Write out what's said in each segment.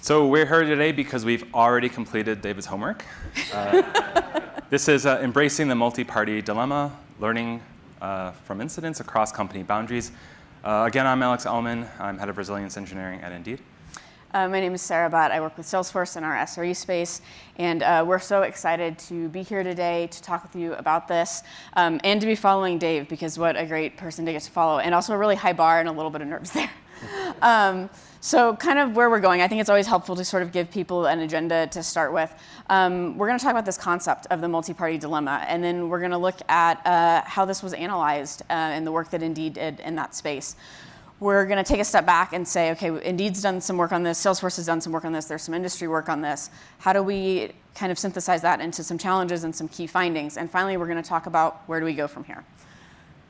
So we're here today because we've already completed David's homework. This is embracing the multi-party dilemma, learning from incidents across company boundaries. Again, I'm Elman. I'm head of resilience engineering at Indeed. My name is Sarah Bott. I work with Salesforce in our SRE space, and we're so excited to be here today to talk with you about this and to be following Dave, because what a great person to get to follow, and also a really high bar and a little bit of nerves there. So kind of where we're going, I think it's always helpful to sort of give people an agenda to start with. We're going to talk about this concept of the multi-party dilemma, and then we're going to look at how this was analyzed in the work that Indeed did in that space. We're going to take a step back and say, okay, Indeed's done some work on this, Salesforce has done some work on this, there's some industry work on this. How do we kind of synthesize that into some challenges and some key findings? And finally, we're going to talk about where do we go from here.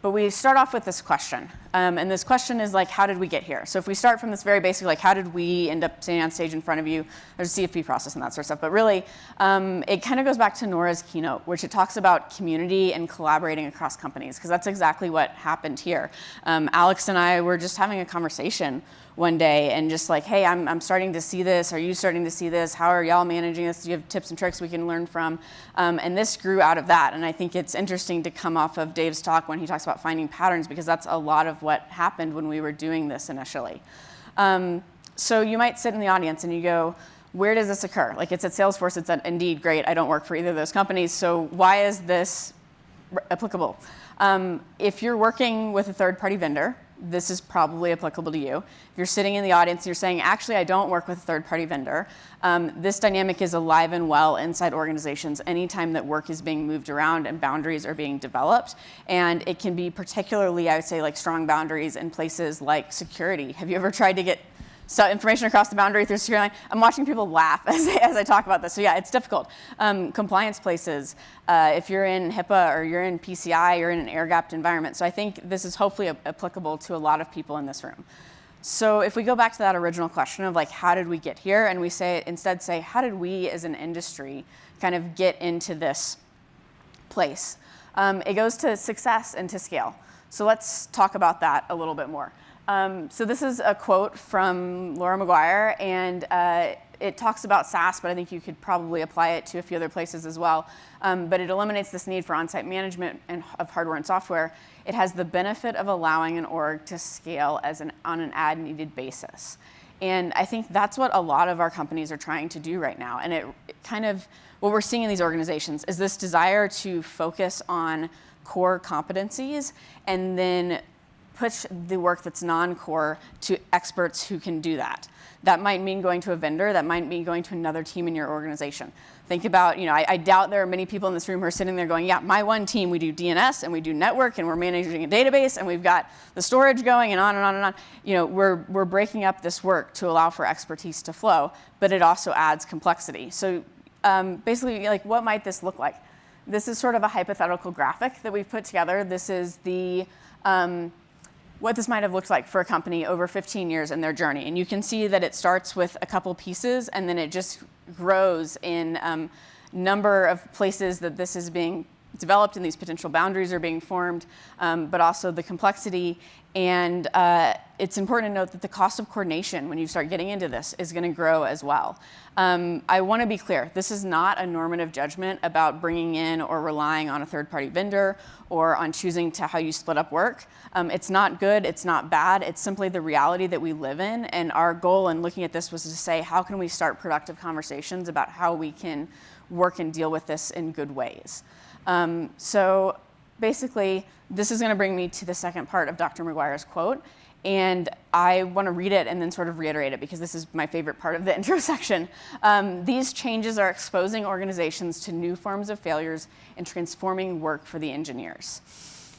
But we start off with this question, and this question is like, how did we get here? So if we start from this very basic, like how did we end up standing on stage in front of you? There's a CFP process and that sort of stuff, but really it kind of goes back to Nora's keynote, which it talks about community and collaborating across companies, because that's exactly what happened here. Alex and I were just having a conversation one day and just like, hey, I'm starting to see this. Are you starting to see this? How are y'all managing this? Do you have tips and tricks we can learn from? And this grew out of that. And I think it's interesting to come off of Dave's talk when he talks about finding patterns, because that's a lot of what happened when we were doing this initially. So you might sit in the audience and you go, where does this occur? Like, it's at Salesforce, it's at Indeed, great. I don't work for either of those companies. So why is this applicable? If you're working with a third-party vendor, this is probably applicable to you. If you're sitting in the audience and you're saying, actually, I don't work with a third-party vendor, this dynamic is alive and well inside organizations anytime that work is being moved around and boundaries are being developed. And it can be particularly, I would say, like strong boundaries in places like security. Have you ever tried to get information across the boundary through security line? I'm watching people laugh as I talk about this. So yeah, it's difficult. Compliance places, if you're in HIPAA or you're in PCI, you're in an air-gapped environment. So I think this is hopefully applicable to a lot of people in this room. So if we go back to that original question of like, how did we get here? And we instead say, how did we as an industry kind of get into this place? It goes to success and to scale. So let's talk about that a little bit more. So this is a quote from Laura McGuire, and it talks about SaaS, but I think you could probably apply it to a few other places as well. But it eliminates this need for on-site management of hardware and software. It has the benefit of allowing an org to scale on an ad-needed basis. And I think that's what a lot of our companies are trying to do right now. And it kind of, what we're seeing in these organizations is this desire to focus on core competencies and then push the work that's non-core to experts who can do that. That might mean going to a vendor. That might mean going to another team in your organization. Think about, I doubt there are many people in this room who are sitting there going, yeah, my one team, we do DNS and we do network and we're managing a database and we've got the storage going and on and on and on. We're breaking up this work to allow for expertise to flow, but it also adds complexity. So basically, like, what might this look like? This is sort of a hypothetical graphic that we've put together. This is the what this might have looked like for a company over 15 years in their journey. And you can see that it starts with a couple pieces, and then it just grows in number of places that this is being developed and these potential boundaries are being formed, but also the complexity. And it's important to note that the cost of coordination when you start getting into this is going to grow as well. I want to be clear. This is not a normative judgment about bringing in or relying on a third-party vendor or on choosing to how you split up work. It's not good. It's not bad. It's simply the reality that we live in. And our goal in looking at this was to say, how can we start productive conversations about how we can work and deal with this in good ways? So basically, this is going to bring me to the second part of Dr. McGuire's quote. And I want to read it and then sort of reiterate it, because this is my favorite part of the intro section. These changes are exposing organizations to new forms of failures and transforming work for the engineers.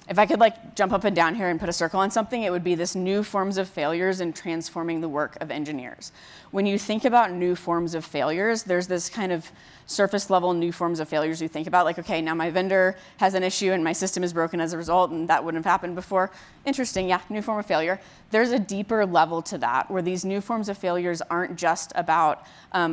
If I could jump up and down here and put a circle on something, it would be this new forms of failures and transforming the work of engineers. When you think about new forms of failures, there's this kind of surface level new forms of failures you think about, like, okay, now my vendor has an issue and my system is broken as a result, and that wouldn't have happened before. Interesting, yeah, new form of failure. There's a deeper level to that, where these new forms of failures aren't just about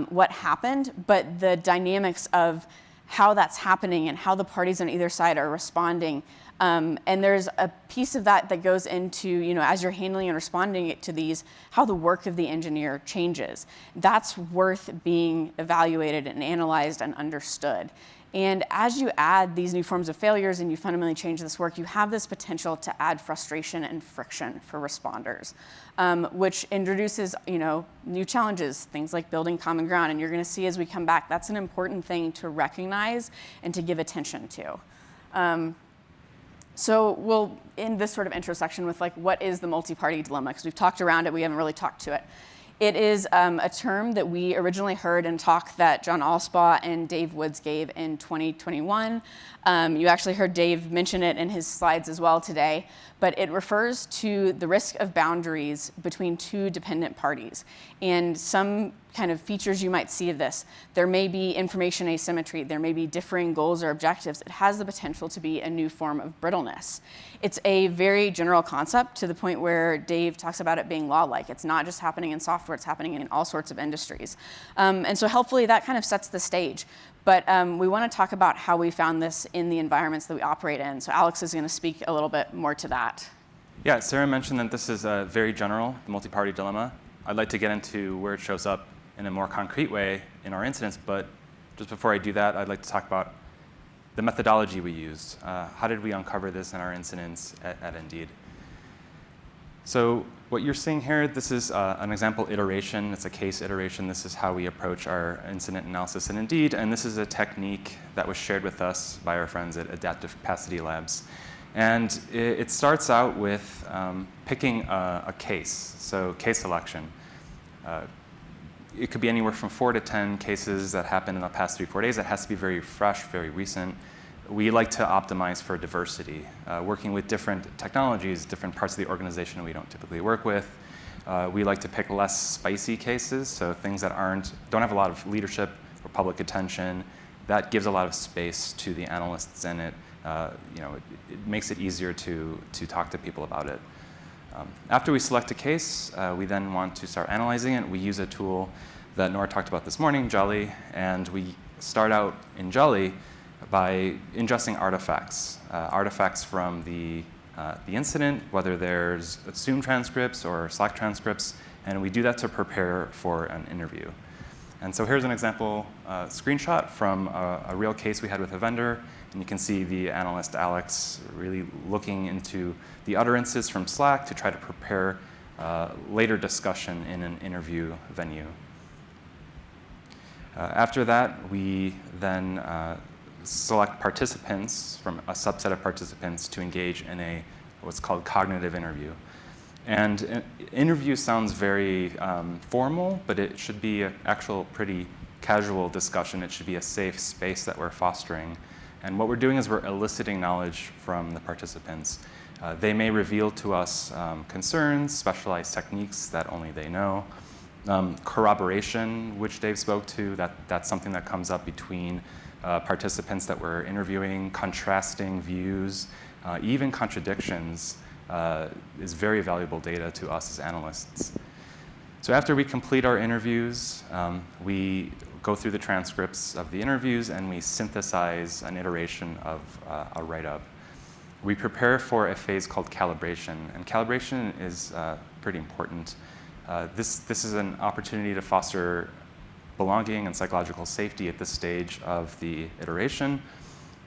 what happened, but the dynamics of how that's happening and how the parties on either side are responding. And there's a piece of that that goes into, as you're handling and responding to these, how the work of the engineer changes. That's worth being evaluated and analyzed and understood. And as you add these new forms of failures and you fundamentally change this work, you have this potential to add frustration and friction for responders, which introduces, new challenges, things like building common ground. And you're going to see as we come back, that's an important thing to recognize and to give attention to. So we'll end this sort of intro section with what is the multi-party dilemma? Because we've talked around it, we haven't really talked to it. It is a term that we originally heard in talk that John Allspaw and Dave Woods gave in 2021. You actually heard Dave mention it in his slides as well today, but it refers to the risk of boundaries between two dependent parties. And some kind of features you might see of this. There may be information asymmetry, there may be differing goals or objectives. It has the potential to be a new form of brittleness. It's a very general concept to the point where Dave talks about it being law-like. It's not just happening in software, it's happening in all sorts of industries. And so helpfully that kind of sets the stage. But we want to talk about how we found this in the environments that we operate in. So Alex is going to speak a little bit more to that. Yeah, Sarah mentioned that this is very general, the multi-party dilemma. I'd like to get into where it shows up in a more concrete way in our incidents, but just before I do that, I'd like to talk about the methodology we used. How did we uncover this in our incidents at Indeed? So what you're seeing here, this is an example iteration. It's a case iteration. This is how we approach our incident analysis in Indeed, and this is a technique that was shared with us by our friends at Adaptive Capacity Labs. And it starts out with picking a case, so case selection. It could be anywhere from 4 to 10 cases that happened in the past 3-4 days. It has to be very fresh, very recent. We like to optimize for diversity, working with different technologies, different parts of the organization we don't typically work with. We like to pick less spicy cases, so things that don't have a lot of leadership or public attention. That gives a lot of space to the analysts, and it makes it easier to talk to people about it. After we select a case, we then want to start analyzing it. We use a tool that Nora talked about this morning, Jolly, and we start out in Jolly by ingesting artifacts, artifacts from the incident, whether there's Zoom transcripts or Slack transcripts, and we do that to prepare for an interview. And so here's an example screenshot from a real case we had with a vendor. And you can see the analyst, Alex, really looking into the utterances from Slack to try to prepare later discussion in an interview venue. After that, we then select participants from a subset of participants to engage in what's called cognitive interview. And an interview sounds very formal, but it should be an actual pretty casual discussion. It should be a safe space that we're fostering. And what we're doing is we're eliciting knowledge from the participants. They may reveal to us concerns, specialized techniques that only they know. Corroboration, which Dave spoke to, that's something that comes up between participants that we're interviewing, contrasting views, even contradictions is very valuable data to us as analysts. So after we complete our interviews, we go through the transcripts of the interviews and we synthesize an iteration of a write-up. We prepare for a phase called calibration, and calibration is pretty important. This is an opportunity to foster belonging and psychological safety at this stage of the iteration,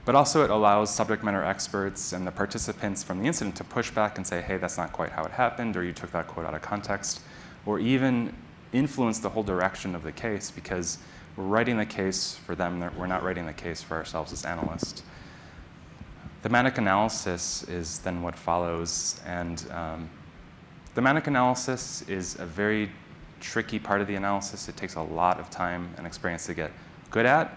but also it allows subject matter experts and the participants from the incident to push back and say, hey, that's not quite how it happened, or you took that quote out of context, or even influence the whole direction of the case because we're writing the case for them, we're not writing the case for ourselves as analysts. Thematic analysis is then what follows, and thematic analysis is a very tricky part of the analysis. It takes a lot of time and experience to get good at,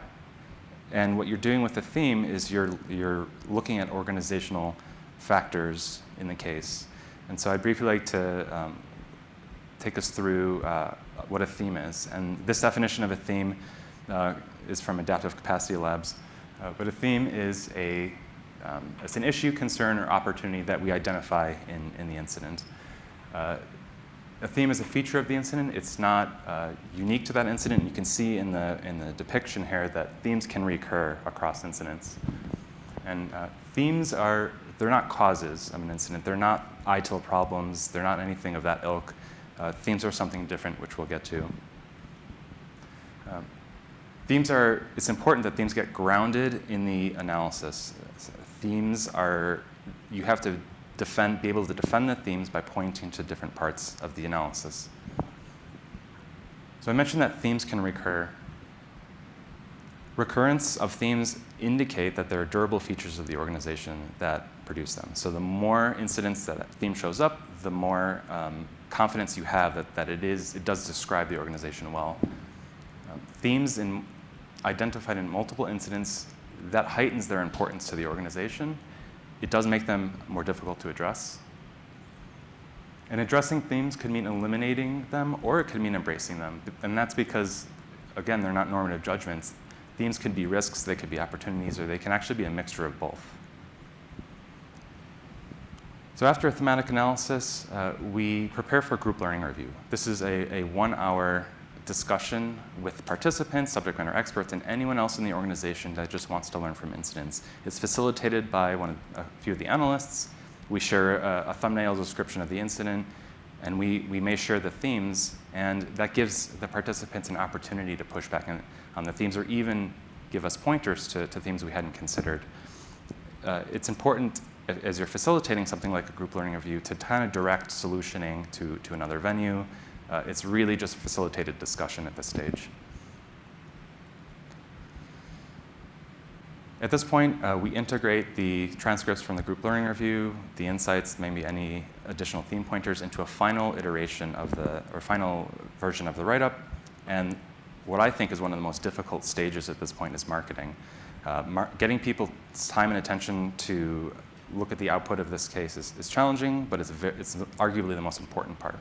and what you're doing with the theme is you're looking at organizational factors in the case. And so I'd briefly like to take us through what a theme is. And this definition of a theme is from Adaptive Capacity Labs. But a theme is it's an issue, concern, or opportunity that we identify in the incident. a theme is a feature of the incident. It's not unique to that incident. You can see in the depiction here that themes can recur across incidents. And themes they're not causes of an incident. They're not ITIL problems. They're not anything of that ilk. Themes are something different, which we'll get to. It's important that themes get grounded in the analysis. You have to be able to defend the themes by pointing to different parts of the analysis. So I mentioned that themes can recur. Recurrence of themes indicate that there are durable features of the organization that produce them. So the more incidents that a theme shows up, the more confidence you have that it does describe the organization well. Themes identified in multiple incidents, that heightens their importance to the organization. It does make them more difficult to address. And addressing themes could mean eliminating them, or it could mean embracing them. And that's because, again, they're not normative judgments. Themes could be risks, they could be opportunities, or they can actually be a mixture of both. So after a thematic analysis, we prepare for group learning review. This is a 1-hour discussion with participants, subject matter experts, and anyone else in the organization that just wants to learn from incidents. It's facilitated by a few of the analysts. We share a thumbnail description of the incident, and we may share the themes, and that gives the participants an opportunity to push back on the themes or even give us pointers to themes we hadn't considered. It's important, as you're facilitating something like a group learning review, to kind of direct solutioning to another venue. It's really just facilitated discussion at this stage. At this point, we integrate the transcripts from the group learning review, the insights, maybe any additional theme pointers into a final iteration final version of the write-up. And what I think is one of the most difficult stages at this point is marketing. Getting people's time and attention to look at the output of this case is challenging, but it's arguably the most important part.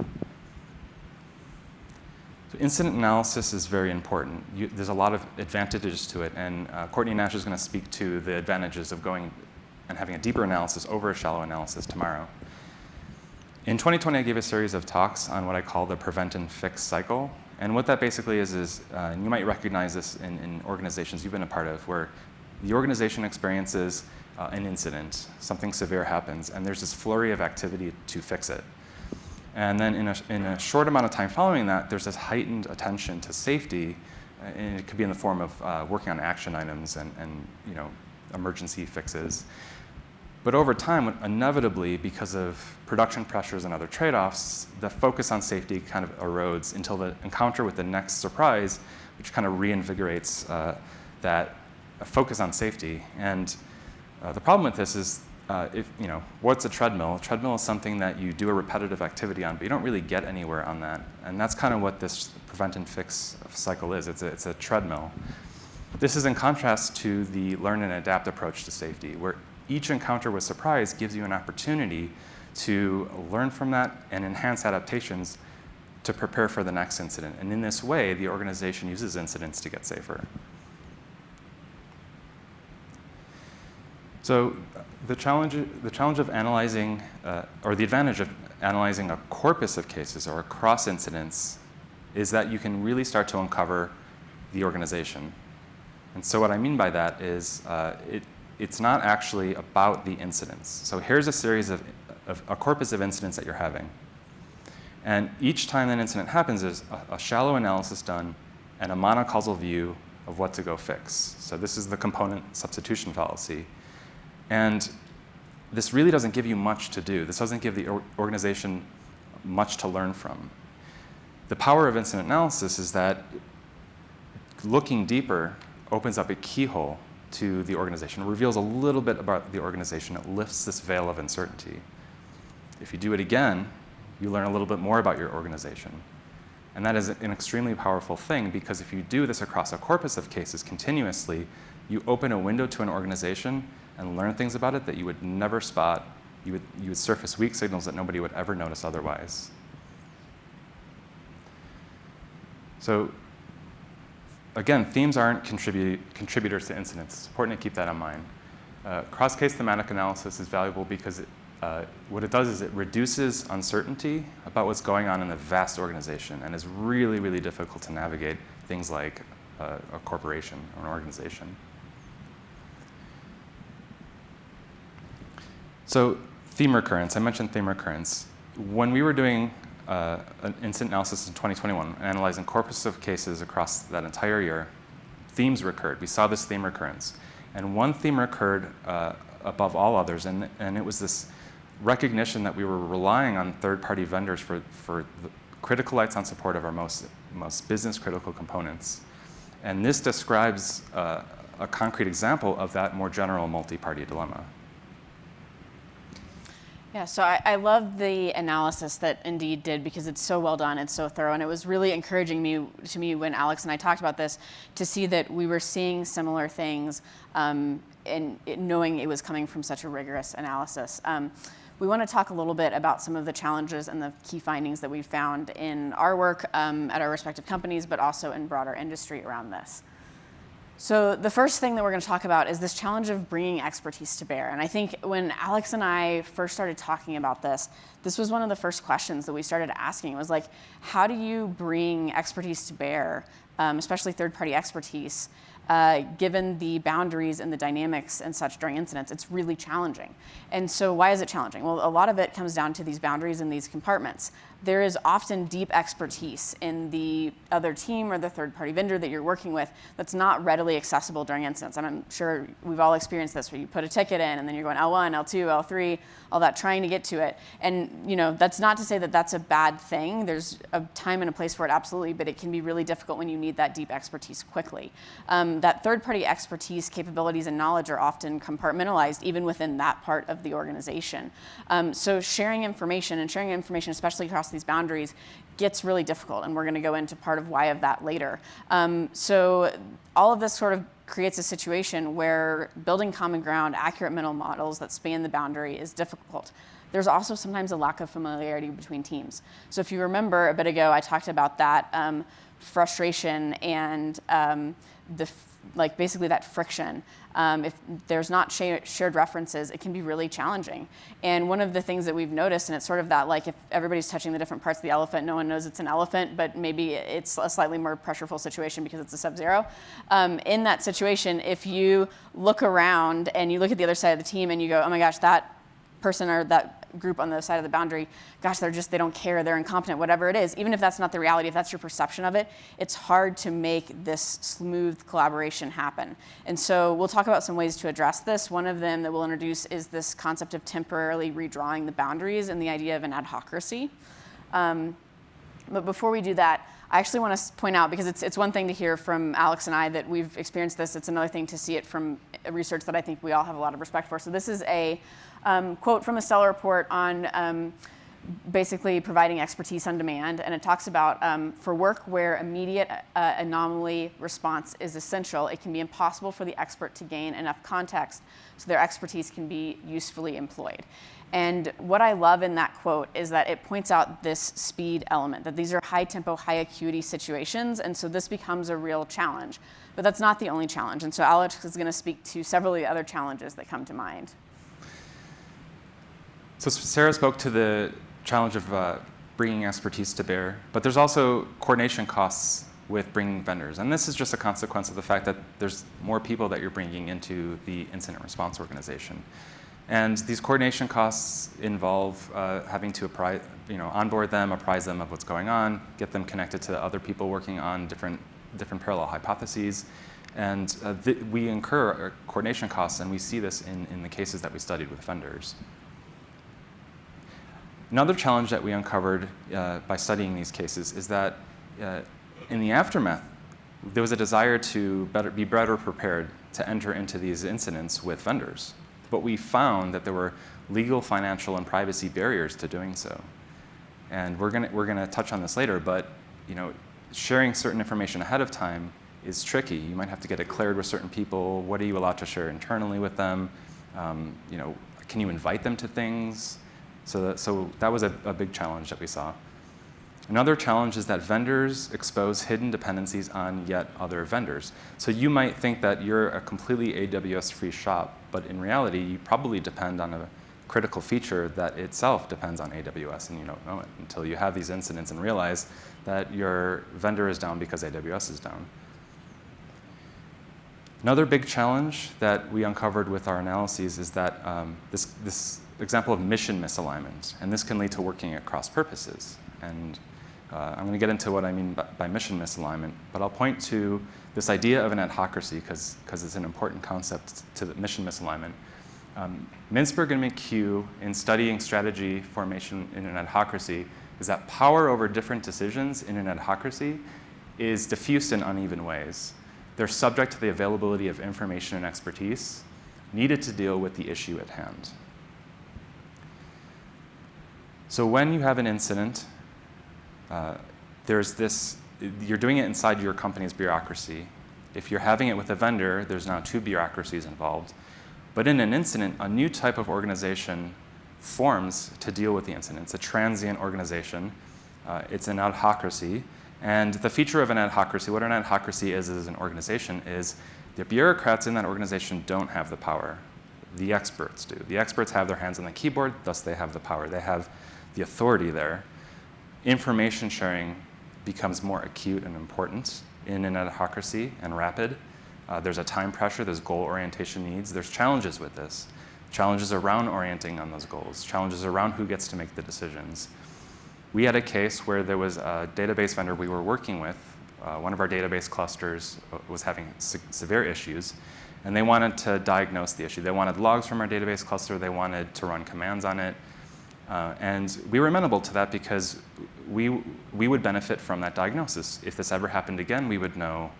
So incident analysis is very important. There's a lot of advantages to it, and Courtney Nash is going to speak to the advantages of going and having a deeper analysis over a shallow analysis tomorrow. In 2020, I gave a series of talks on what I call the prevent and fix cycle. And what that basically is and you might recognize this in organizations you've been a part of, where the organization experiences an incident, something severe happens, and there's this flurry of activity to fix it. And then in a short amount of time following that, there's this heightened attention to safety, and it could be in the form of working on action items and emergency fixes. But over time, inevitably, because of production pressures and other trade-offs, the focus on safety kind of erodes until the encounter with the next surprise, which kind of reinvigorates that focus on safety. And the problem with this is, what's a treadmill? A treadmill is something that you do a repetitive activity on, but you don't really get anywhere on that. And that's kind of what this prevent and fix cycle is. It's a treadmill. This is in contrast to the learn and adapt approach to safety, where each encounter with surprise gives you an opportunity to learn from that and enhance adaptations to prepare for the next incident. And in this way, the organization uses incidents to get safer. So the challenge of analyzing, or the advantage of analyzing a corpus of cases or across incidents, is that you can really start to uncover the organization. And so what I mean by that is it's not actually about the incidents. So here's a series of a corpus of incidents that you're having. And each time that incident happens, there's a shallow analysis done and a monocausal view of what to go fix. So this is the component substitution fallacy. And this really doesn't give you much to do. This doesn't give the organization much to learn from. The power of incident analysis is that looking deeper opens up a keyhole to the organization, reveals a little bit about the organization. It lifts this veil of uncertainty. If you do it again, you learn a little bit more about your organization. And that is an extremely powerful thing, because if you do this across a corpus of cases continuously, you open a window to an organization and learn things about it that you would never spot. You would surface weak signals that nobody would ever notice otherwise. So again, themes aren't contributors to incidents. It's important to keep that in mind. Cross-case thematic analysis is valuable because what it does is it reduces uncertainty about what's going on in a vast organization, and is really, really difficult to navigate things like a corporation or an organization. So theme recurrence, I mentioned theme recurrence. When we were doing an incident analysis in 2021, analyzing corpus of cases across that entire year, themes recurred. We saw this theme recurrence. And one theme recurred above all others, and it was this recognition that we were relying on third-party vendors for the critical lights on support of our most business-critical components. And this describes a concrete example of that more general multi-party dilemma. Yeah, so I love the analysis that Indeed did because it's so well done, it's so thorough, and it was really encouraging to me when Alex and I talked about this to see that we were seeing similar things and knowing it was coming from such a rigorous analysis. We want to talk a little bit about some of the challenges and the key findings that we found in our work at our respective companies, but also in broader industry around this. So the first thing that we're going to talk about is this challenge of bringing expertise to bear. And I think when Alex and I first started talking about this was one of the first questions that we started asking. It was like, how do you bring expertise to bear, especially third-party expertise, given the boundaries and the dynamics and such during incidents? It's really challenging. And so why is it challenging? Well, a lot of it comes down to these boundaries and these compartments. There is often deep expertise in the other team or the third-party vendor that you're working with that's not readily accessible during incidents. And I'm sure we've all experienced this, where you put a ticket in and then you're going L1, L2, L3, all that, trying to get to it. And that's not to say that that's a bad thing. There's a time and a place for it, absolutely, but it can be really difficult when you need that deep expertise quickly. That third-party expertise, capabilities, and knowledge are often compartmentalized even within that part of the organization. So sharing information, especially across these boundaries, gets really difficult, and we're going to go into part of why of that later. So all of this sort of creates a situation where building common ground, accurate mental models that span the boundary is difficult. There's also sometimes a lack of familiarity between teams. So if you remember a bit ago, I talked about that frustration and basically that friction. If there's not shared references, it can be really challenging. And one of the things that we've noticed, and it's sort of that, like, if everybody's touching the different parts of the elephant, no one knows it's an elephant, but maybe it's a slightly more pressureful situation because it's a Sub-Zero. In that situation, if you look around and you look at the other side of the team and you go, oh my gosh, that person or that group on the side of the boundary, gosh, they don't care, they're incompetent, whatever it is. Even if that's not the reality, if that's your perception of it, it's hard to make this smooth collaboration happen. And so we'll talk about some ways to address this. One of them that we'll introduce is this concept of temporarily redrawing the boundaries and the idea of an adhocracy. But before we do that, I actually want to point out, because it's one thing to hear from Alex and I that we've experienced this, it's another thing to see it from research that I think we all have a lot of respect for. So this is a quote from a Stellar report on basically providing expertise on demand, and it talks about for work where immediate anomaly response is essential, it can be impossible for the expert to gain enough context so their expertise can be usefully employed. And what I love in that quote is that it points out this speed element, that these are high tempo, high acuity situations, and so this becomes a real challenge. But that's not the only challenge, and so Alex is going to speak to several of the other challenges that come to mind. So Sarah spoke to the challenge of bringing expertise to bear, but there's also coordination costs with bringing vendors. And this is just a consequence of the fact that there's more people that you're bringing into the incident response organization. And these coordination costs involve having to onboard them, apprise them of what's going on, get them connected to other people working on different parallel hypotheses. And we incur coordination costs, and we see this in the cases that we studied with vendors. Another challenge that we uncovered by studying these cases is that in the aftermath, there was a desire to be better prepared to enter into these incidents with vendors. But we found that there were legal, financial, and privacy barriers to doing so. And we're gonna touch on this later, but sharing certain information ahead of time is tricky. You might have to get it cleared with certain people. What are you allowed to share internally with them? Can you invite them to things? So that was a big challenge that we saw. Another challenge is that vendors expose hidden dependencies on yet other vendors. So you might think that you're a completely AWS-free shop, but in reality, you probably depend on a critical feature that itself depends on AWS, and you don't know it until you have these incidents and realize that your vendor is down because AWS is down. Another big challenge that we uncovered with our analyses is that this example of mission misalignment, and this can lead to working at cross purposes. And I'm going to get into what I mean by mission misalignment, but I'll point to this idea of an adhocracy because it's an important concept to the mission misalignment. Mintzberg and McHugh, in studying strategy formation in an adhocracy, is that power over different decisions in an adhocracy is diffused in uneven ways. They're subject to the availability of information and expertise needed to deal with the issue at hand. So when you have an incident, you're doing it inside your company's bureaucracy. If you're having it with a vendor, there's now two bureaucracies involved. But in an incident, a new type of organization forms to deal with the incident. It's a transient organization. It's an adhocracy. And the feature of an adhocracy, what an adhocracy is as an organization, is the bureaucrats in that organization don't have the power. The experts do. The experts have their hands on the keyboard, thus they have the power. They have the authority there. Information sharing becomes more acute and important in an adhocracy and rapid. There's a time pressure, there's goal orientation needs, there's challenges with this. Challenges around orienting on those goals, challenges around who gets to make the decisions. We had a case where there was a database vendor we were working with. One of our database clusters was having severe issues, and they wanted to diagnose the issue. They wanted logs from our database cluster, they wanted to run commands on it, and we were amenable to that because we would benefit from that diagnosis. If this ever happened again, we would know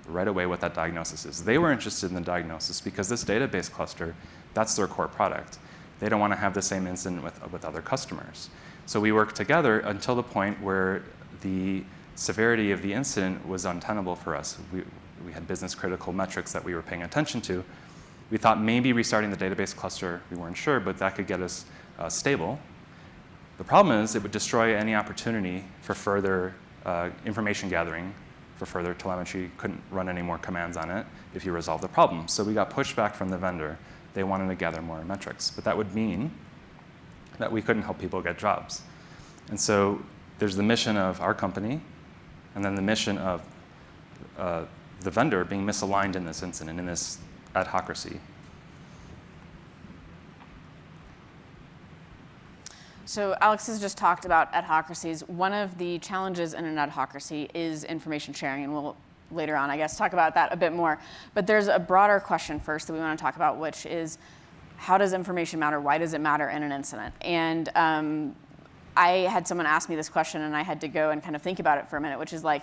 right away what that diagnosis is. They were interested in the diagnosis because this database cluster, that's their core product. They don't want to have the same incident with other customers. So we worked together until the point where the severity of the incident was untenable for us. We had business critical metrics that we were paying attention to. We thought maybe restarting the database cluster, we weren't sure, but that could get us stable. The problem is it would destroy any opportunity for further information gathering, for further telemetry. Couldn't run any more commands on it if you resolve the problem. So we got pushback from the vendor. They wanted to gather more metrics, but that would mean that we couldn't help people get jobs. And so there's the mission of our company, and then the mission of the vendor being misaligned in this incident, in this adhocracy. So Alex has just talked about adhocracies. One of the challenges in an adhocracy is information sharing, and we'll later on, I guess, talk about that a bit more. But there's a broader question first that we want to talk about, which is, how does information matter? Why does it matter in an incident? And I had someone ask me this question, and I had to go and kind of think about it for a minute, which is like,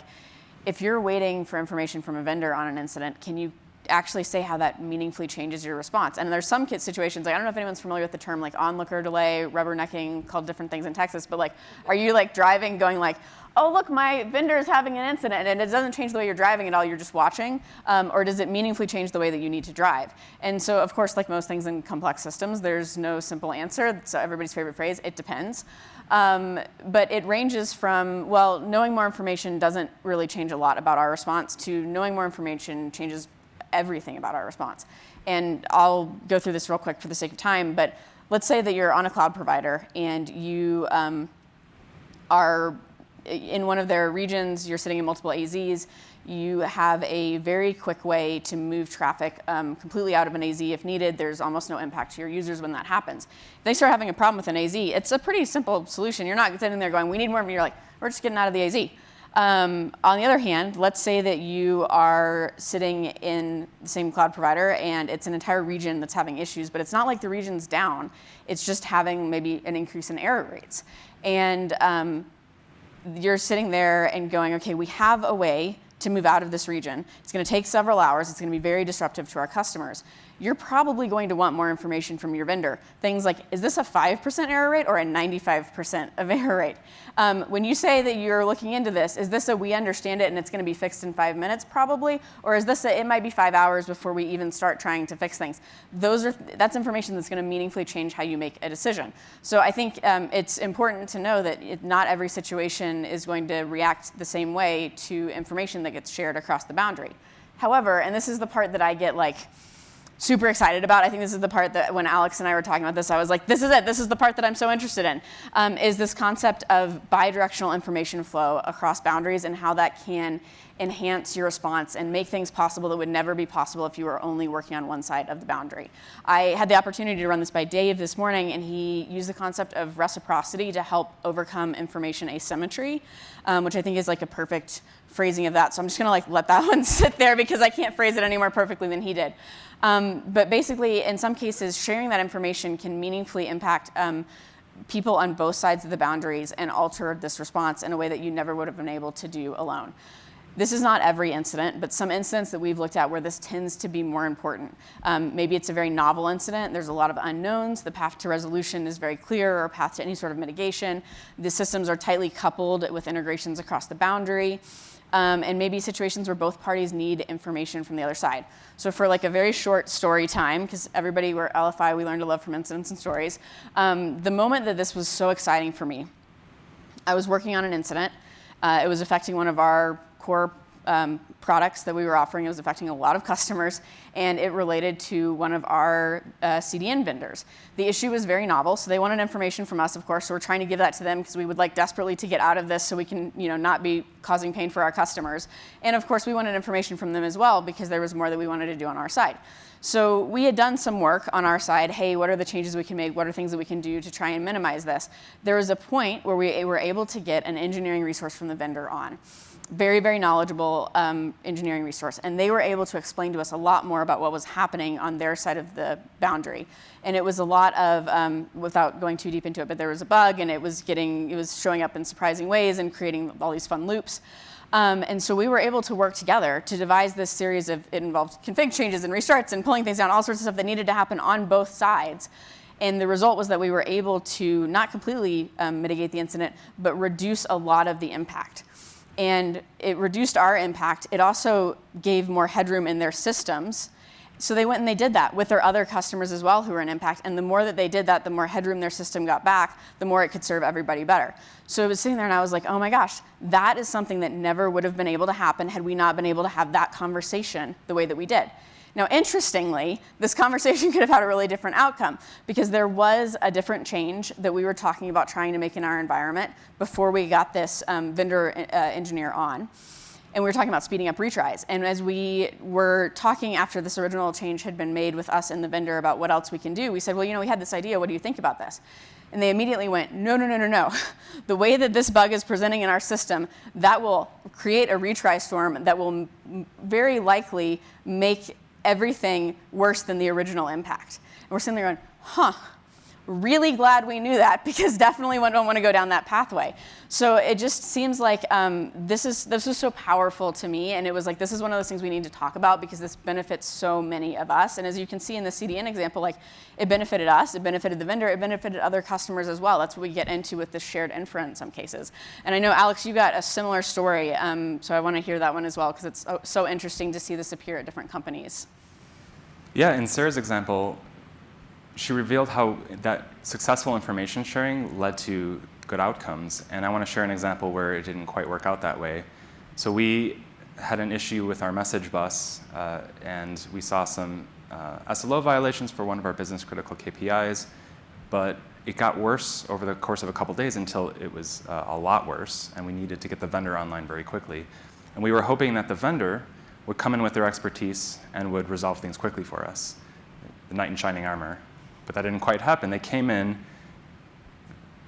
if you're waiting for information from a vendor on an incident, can you actually say how that meaningfully changes your response? And there's some situations, like, I don't know if anyone's familiar with the term like onlooker delay, rubbernecking, called different things in Texas, but like, are you like driving going like, oh, look, my vendor is having an incident, and it doesn't change the way you're driving at all, you're just watching? Or does it meaningfully change the way that you need to drive? And so, of course, like most things in complex systems, there's no simple answer. So everybody's favorite phrase, it depends. But it ranges from, well, knowing more information doesn't really change a lot about our response, to knowing more information changes everything about our response. And I'll go through this real quick for the sake of time, but let's say that you're on a cloud provider and you are in one of their regions, you're sitting in multiple AZs, you have a very quick way to move traffic completely out of an AZ if needed. There's almost no impact to your users when that happens. If they start having a problem with an AZ, it's a pretty simple solution. You're not sitting there going, we need more, and you're like, we're just getting out of the AZ. On the other hand, let's say that you are sitting in the same cloud provider and it's an entire region that's having issues, but it's not like the region's down. It's just having maybe an increase in error rates. And you're sitting there and going, okay, we have a way to move out of this region. It's going to take several hours. It's going to be very disruptive to our customers. You're probably going to want more information from your vendor. Things like, is this a 5% error rate or a 95% of error rate? When you say that you're looking into this, is this a we understand it and it's going to be fixed in 5 minutes probably? Or is this a it might be 5 hours before we even start trying to fix things? That's information that's going to meaningfully change how you make a decision. So I think it's important to know that not every situation is going to react the same way to information that gets shared across the boundary. However, and this is the part that I get like, super excited about. I think this is the part that when Alex and I were talking about this, I was like, this is it. This is the part that I'm so interested in, is this concept of bidirectional information flow across boundaries and how that can enhance your response and make things possible that would never be possible if you were only working on one side of the boundary. I had the opportunity to run this by Dave this morning, and he used the concept of reciprocity to help overcome information asymmetry, which I think is like a perfect phrasing of that. So I'm just going to let that one sit there because I can't phrase it any more perfectly than he did. But basically, in some cases, sharing that information can meaningfully impact people on both sides of the boundaries and alter this response in a way that you never would have been able to do alone. This is not every incident, but some incidents that we've looked at where this tends to be more important. Maybe it's a very novel incident. There's a lot of unknowns. The path to resolution is very clear, or path to any sort of mitigation. The systems are tightly coupled with integrations across the boundary. And maybe situations where both parties need information from the other side. So for a very short story time, because everybody, we're LFI, we learn to love from incidents and stories. The moment that this was so exciting for me, I was working on an incident. It was affecting one of our core products that we were offering. It was affecting a lot of customers, and it related to one of our CDN vendors. The issue was very novel, so they wanted information from us, of course, so we're trying to give that to them because we would like desperately to get out of this so we can not be causing pain for our customers. And of course, we wanted information from them as well because there was more that we wanted to do on our side. So we had done some work on our side. Hey, what are the changes we can make? What are things that we can do to try and minimize this? There was a point where we were able to get an engineering resource from the vendor on. Very, very knowledgeable engineering resource. And they were able to explain to us a lot more about what was happening on their side of the boundary. And it was a lot of, without going too deep into it, but there was a bug, and it was showing up in surprising ways and creating all these fun loops. And so we were able to work together to devise this series of, it involved config changes and restarts and pulling things down, all sorts of stuff that needed to happen on both sides. And the result was that we were able to not completely mitigate the incident, but reduce a lot of the impact. And it reduced our impact. It also gave more headroom in their systems. So they went and they did that with their other customers as well who were in impact. And the more that they did that, the more headroom their system got back, the more it could serve everybody better. So I was sitting there and I was like, oh my gosh, that is something that never would have been able to happen had we not been able to have that conversation the way that we did. Now, interestingly, this conversation could have had a really different outcome because there was a different change that we were talking about trying to make in our environment before we got this vendor engineer on. And we were talking about speeding up retries. And as we were talking after this original change had been made with us and the vendor about what else we can do, we said, well, we had this idea. What do you think about this? And they immediately went, no, no, no, no, no. The way that this bug is presenting in our system, that will create a retry storm that will very likely make everything worse than the original impact. And we're sitting there going, huh, really glad we knew that because definitely don't want to go down that pathway. So it just seems like this was so powerful to me, and it was like, this is one of those things we need to talk about because this benefits so many of us. And as you can see in the CDN example, it benefited us, it benefited the vendor, it benefited other customers as well. That's what we get into with this shared infra in some cases. And I know, Alex, you got a similar story, so I want to hear that one as well because it's so interesting to see this appear at different companies. Yeah, in Sarah's example, she revealed how that successful information sharing led to good outcomes. And I want to share an example where it didn't quite work out that way. So we had an issue with our message bus, and we saw some SLO violations for one of our business critical KPIs, but it got worse over the course of a couple days until it was a lot worse, and we needed to get the vendor online very quickly. And we were hoping that the vendor would come in with their expertise and would resolve things quickly for us, the knight in shining armor. But that didn't quite happen. They came in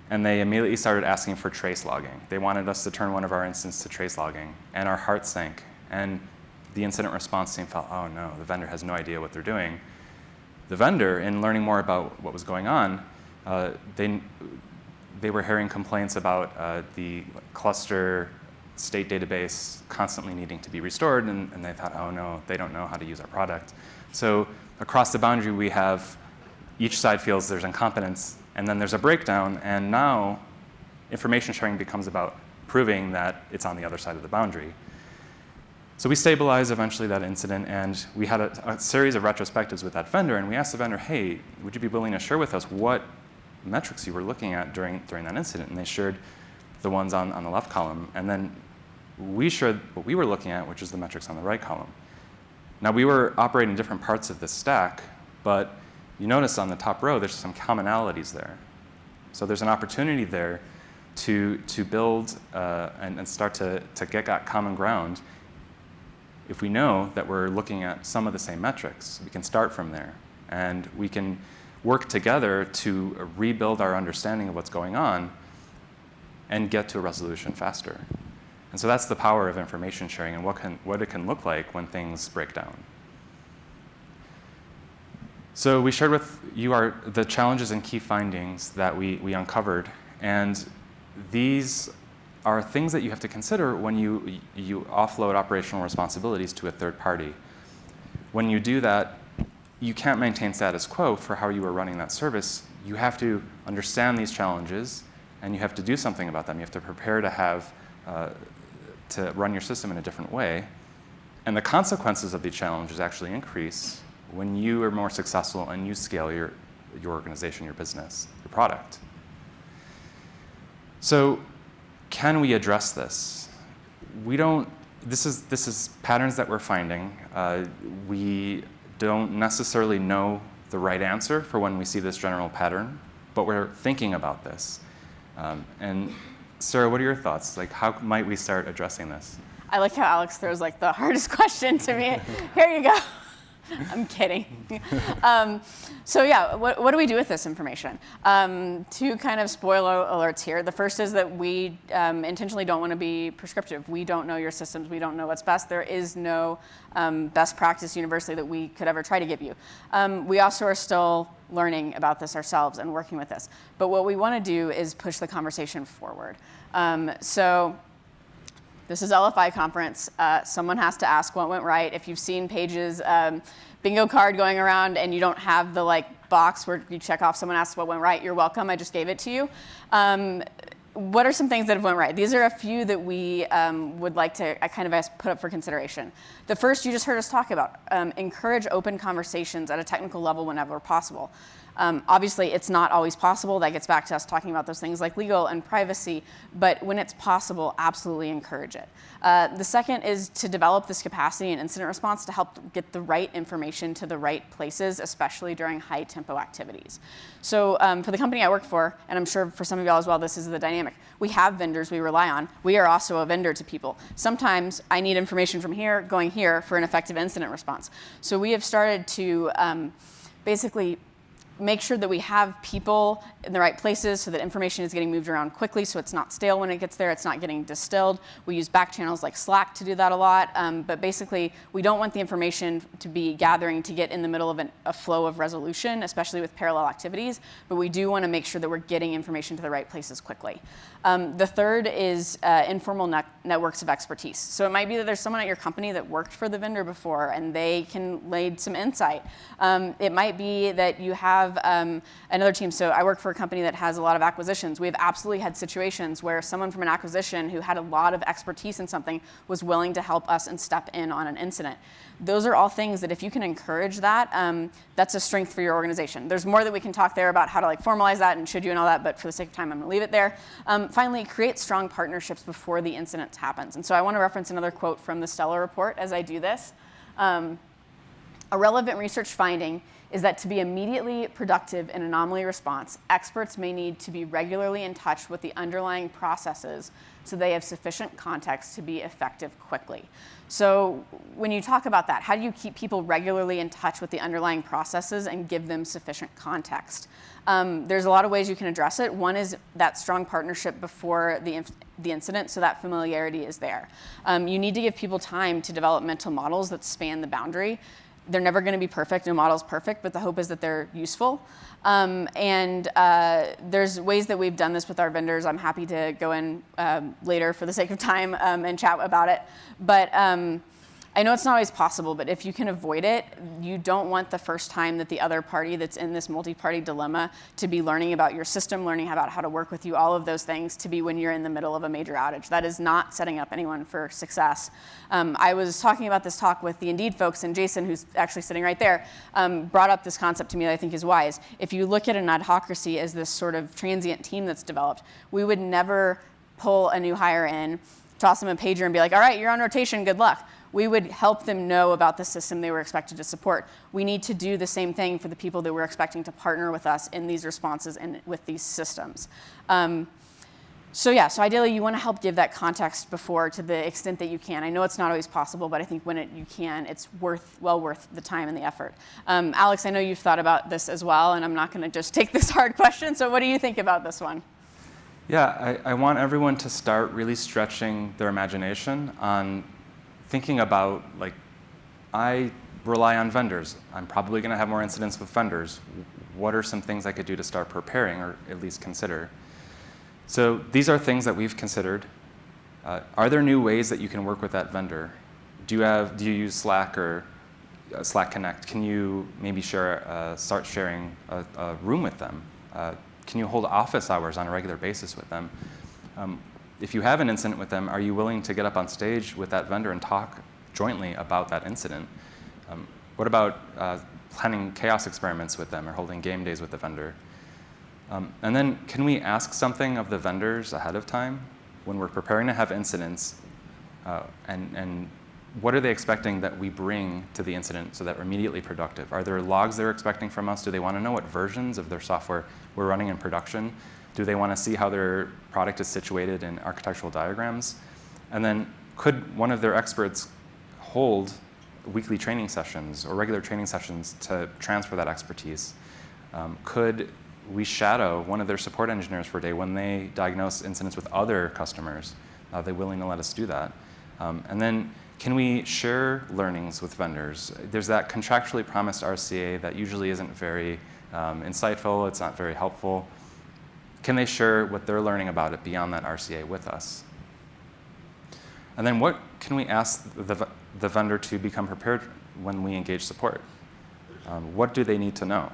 and they immediately started asking for trace logging. They wanted us to turn one of our instances to trace logging, and our hearts sank. And the incident response team felt, oh no, the vendor has no idea what they're doing. The vendor, in learning more about what was going on, they were hearing complaints about the cluster state database constantly needing to be restored, and they thought, oh no, they don't know how to use our product. So across the boundary, we have each side feels there's incompetence, and then there's a breakdown, and now information sharing becomes about proving that it's on the other side of the boundary. So we stabilized eventually that incident, and we had a series of retrospectives with that vendor, and we asked the vendor, hey, would you be willing to share with us what metrics you were looking at during that incident? And they shared the ones on the left column, and then we shared what we were looking at, which is the metrics on the right column. Now, we were operating different parts of this stack, but you notice on the top row, there's some commonalities there. So there's an opportunity there to build and start to get that common ground. If we know that we're looking at some of the same metrics, we can start from there. And we can work together to rebuild our understanding of what's going on and get to a resolution faster. And so that's the power of information sharing and what it can look like when things break down. So we shared with you the challenges and key findings that we uncovered. And these are things that you have to consider when you offload operational responsibilities to a third party. When you do that, you can't maintain status quo for how you are running that service. You have to understand these challenges, and you have to do something about them. You have to prepare to run your system in a different way. And the consequences of these challenges actually increase when you are more successful and you scale your organization, your business, your product. So can we address this? This is patterns that we're finding. We don't necessarily know the right answer for when we see this general pattern, but we're thinking about this. And Sarah, what are your thoughts? Like, how might we start addressing this? I like how Alex throws like the hardest question to me. Here you go. I'm kidding. So yeah, what do we do with this information? Two kind of spoiler alerts here. The first is that we intentionally don't want to be prescriptive. We don't know your systems. We don't know what's best. There is no best practice universally that we could ever try to give you. We also are still learning about this ourselves and working with this. But what we want to do is push the conversation forward. So this is LFI conference. Someone has to ask what went right. If you've seen Paige's bingo card going around and you don't have the box where you check off someone asks what went right, you're welcome. I just gave it to you. What are some things that have went right? These are a few that we would like to put up for consideration. The first you just heard us talk about. Encourage open conversations at a technical level whenever possible. Obviously, it's not always possible. That gets back to us talking about those things like legal and privacy. But when it's possible, absolutely encourage it. The second is to develop this capacity in incident response to help get the right information to the right places, especially during high-tempo activities. So for the company I work for, and I'm sure for some of y'all as well, this is the dynamic. We have vendors we rely on. We are also a vendor to people. Sometimes I need information from here going here for an effective incident response. So we have started to basically make sure that we have people in the right places so that information is getting moved around quickly so it's not stale when it gets there, it's not getting distilled. We use back channels like Slack to do that a lot, but basically we don't want the information to be gathering to get in the middle of a flow of resolution, especially with parallel activities, but we do want to make sure that we're getting information to the right places quickly. The third is informal networks of expertise. So it might be that there's someone at your company that worked for the vendor before and they can lay some insight. It might be that you have another team. So I work for a company that has a lot of acquisitions. We've absolutely had situations where someone from an acquisition who had a lot of expertise in something was willing to help us and step in on an incident. Those are all things that if you can encourage that, that's a strength for your organization. There's more that we can talk there about how to formalize that and should you and all that, but for the sake of time, I'm going to leave it there. Finally, create strong partnerships before the incident happens. And so I want to reference another quote from the Stellar report as I do this. A relevant research finding is that to be immediately productive in anomaly response, experts may need to be regularly in touch with the underlying processes so they have sufficient context to be effective quickly. So when you talk about that, how do you keep people regularly in touch with the underlying processes and give them sufficient context? There's a lot of ways you can address it. One is that strong partnership before the incident, so that familiarity is there. You need to give people time to develop mental models that span the boundary. They're never going to be perfect. No model's perfect, but the hope is that they're useful. There's ways that we've done this with our vendors. I'm happy to go in later for the sake of time and chat about it. But I know it's not always possible, but if you can avoid it, you don't want the first time that the other party that's in this multi-party dilemma to be learning about your system, learning about how to work with you, all of those things to be when you're in the middle of a major outage. That is not setting up anyone for success. I was talking about this talk with the Indeed folks, and Jason, who's actually sitting right there, brought up this concept to me that I think is wise. If you look at an adhocracy as this sort of transient team that's developed, we would never pull a new hire in, toss them a pager and be like, all right, you're on rotation, good luck. we would help them know about the system they were expected to support. We need to do the same thing for the people that we're expecting to partner with us in these responses and with these systems. So ideally you want to help give that context before to the extent that you can. I know it's not always possible, but I think when you can, it's well worth the time and the effort. Alex, I know you've thought about this as well, and I'm not going to just take this hard question, so what do you think about this one? Yeah, I want everyone to start really stretching their imagination on thinking about, like, I rely on vendors. I'm probably going to have more incidents with vendors. What are some things I could do to start preparing, or at least consider? So these are things that we've considered. Are there new ways that you can work with that vendor? Do you use Slack or Slack Connect? Can you maybe start sharing a room with them? Can you hold office hours on a regular basis with them? If you have an incident with them, are you willing to get up on stage with that vendor and talk jointly about that incident? What about planning chaos experiments with them or holding game days with the vendor? And then can we ask something of the vendors ahead of time when we're preparing to have incidents? And what are they expecting that we bring to the incident so that we're immediately productive? Are there logs they're expecting from us? Do they want to know what versions of their software we're running in production? Do they want to see how their product is situated in architectural diagrams? And then could one of their experts hold weekly training sessions or regular training sessions to transfer that expertise? Could we shadow one of their support engineers for a day when they diagnose incidents with other customers? Are they willing to let us do that? And then can we share learnings with vendors? There's that contractually promised RCA that usually isn't very insightful. It's not very helpful. Can they share what they're learning about it beyond that RCA with us? And then what can we ask the vendor to become prepared when we engage support? What do they need to know?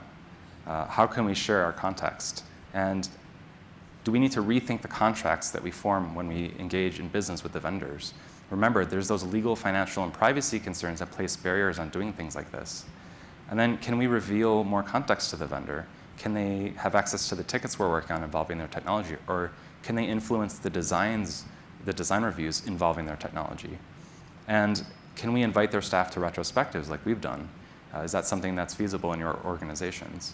How can we share our context? And do we need to rethink the contracts that we form when we engage in business with the vendors? Remember, there's those legal, financial, and privacy concerns that place barriers on doing things like this. And then can we reveal more context to the vendor? Can they have access to the tickets we're working on involving their technology? Or can they influence the design reviews involving their technology? And can we invite their staff to retrospectives like we've done? Is that something that's feasible in your organizations?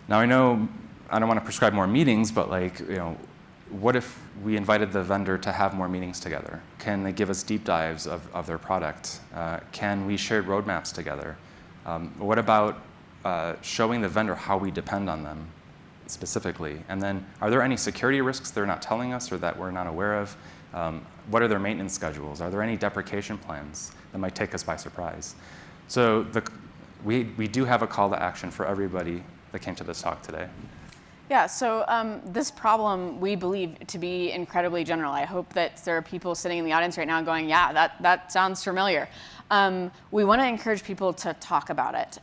Now, I know I don't want to prescribe more meetings, but what if we invited the vendor to have more meetings together? Can they give us deep dives of their product? Can we share roadmaps together? What about showing the vendor how we depend on them specifically? And then are there any security risks they're not telling us or that we're not aware of? What are their maintenance schedules? Are there any deprecation plans that might take us by surprise? So we do have a call to action for everybody that came to this talk today. Yeah, so this problem we believe to be incredibly general. I hope that there are people sitting in the audience right now going, yeah, that sounds familiar. We want to encourage people to talk about it.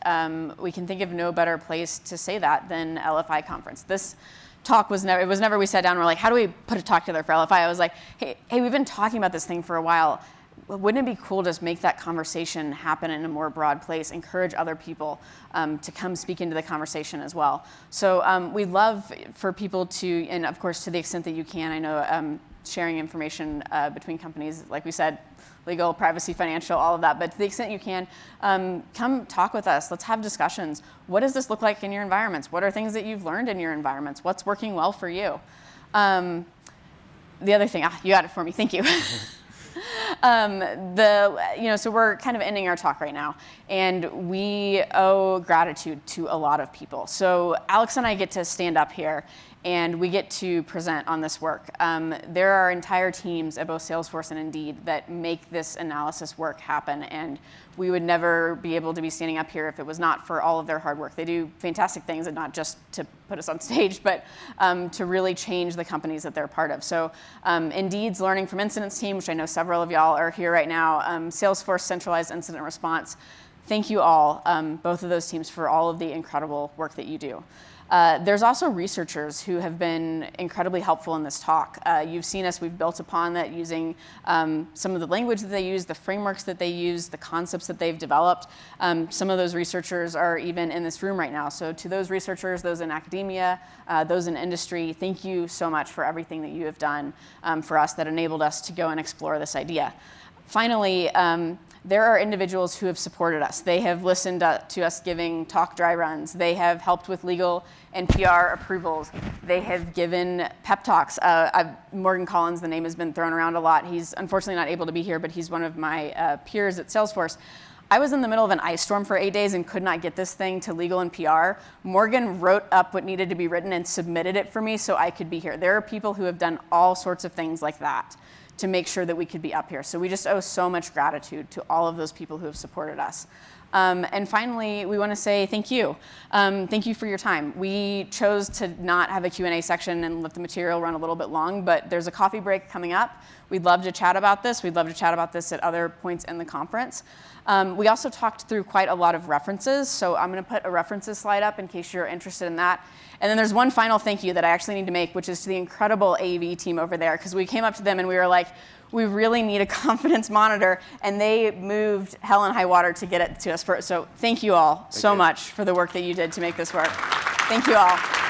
We can think of no better place to say that than LFI conference. This talk was never we sat down and we're like, how do we put a talk together for LFI? I was like, hey, we've been talking about this thing for a while. Wouldn't it be cool to just make that conversation happen in a more broad place, encourage other people to come speak into the conversation as well? So we'd love for people to, and of course to the extent that you can, I know sharing information between companies, like we said, legal, privacy, financial, all of that, but to the extent you can, come talk with us. Let's have discussions. What does this look like in your environments? What are things that you've learned in your environments? What's working well for you? The other thing, you got it for me, thank you. So we're kind of ending our talk right now, and we owe gratitude to a lot of people. So Alex and I get to stand up here, and we get to present on this work. There are entire teams at both Salesforce and Indeed that make this analysis work happen, and we would never be able to be standing up here if it was not for all of their hard work. They do fantastic things, and not just to put us on stage, but to really change the companies that they're part of. So Indeed's Learning from Incidents team, which I know several of y'all are here right now, Salesforce Centralized Incident Response. Thank you all, both of those teams, for all of the incredible work that you do. There's also researchers who have been incredibly helpful in this talk. You've seen us, we've built upon that using some of the language that they use, the frameworks that they use, the concepts that they've developed. Some of those researchers are even in this room right now. So to those researchers, those in academia, those in industry, thank you so much for everything that you have done for us that enabled us to go and explore this idea. Finally, there are individuals who have supported us. They have listened to us giving talk dry runs. They have helped with legal and PR approvals. They have given pep talks. Morgan Collins, the name has been thrown around a lot. He's unfortunately not able to be here, but he's one of my peers at Salesforce. I was in the middle of an ice storm for 8 days and could not get this thing to legal and PR. Morgan wrote up what needed to be written and submitted it for me so I could be here. There are people who have done all sorts of things like that to make sure that we could be up here. So we just owe so much gratitude to all of those people who have supported us. And finally, we want to say thank you. Thank you for your time. We chose to not have a Q&A section and let the material run a little bit long, but there's a coffee break coming up. We'd love to chat about this. We'd love to chat about this at other points in the conference. We also talked through quite a lot of references, so I'm going to put a references slide up in case you're interested in that. And then there's one final thank you that I actually need to make, which is to the incredible AV team over there, because we came up to them and we were like, we really need a confidence monitor, and they moved hell and high water to get it to us. So thank you all so much for the work that you did to make this work. Thank you all.